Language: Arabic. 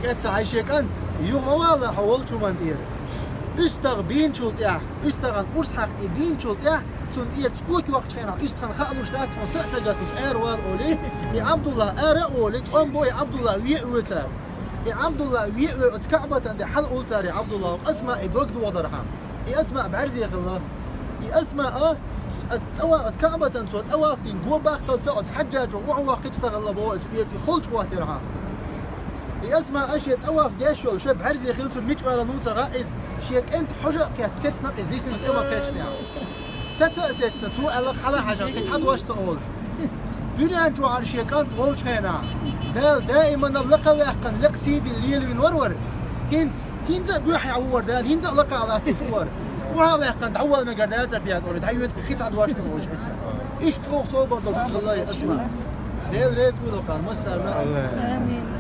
كات عايشك أنت يوم والله حولت شو منتيت استغ بين شولت يا استغ أرس حق بين شولت يا تنتيت سكوت وقت خينا استغ خالوش دات وسأت جاتوش أروار أولي يا عبد الله أولي تقوم بوي عبد الله ويأوتر يا عبد الله ويأوت كعبة عند حل أولتر يا عبد الله أسماء يدوق دو وضرها يا أسماء بعرزي يا الله يا أسماء كعبة تنسوت أوافتين جو باختل سوت حجاج وعوا قيت استغل بوي تديرتي خلش واترها اسمع اشياء تواف ديشول شب عرزي خلتو الميج ولا نوتا غائز شيك انت حجه كات ستنا از ديس نت ما كاتش ناو ستنا تو الله على حاجه كتحد واش تقول دنيا جو على شيك انت ولش خينا دائما نلقى ويحقن لق سيدي الليل من ورور هينز بيحي عور دال هينز لقى على كفور وهذا يحقن تعول ما قردات ارتياز ولا تعيوت كيت عد واش تقول ايش تروح صوبه الله اسمع ديل ريس ولو كان مسرنا امين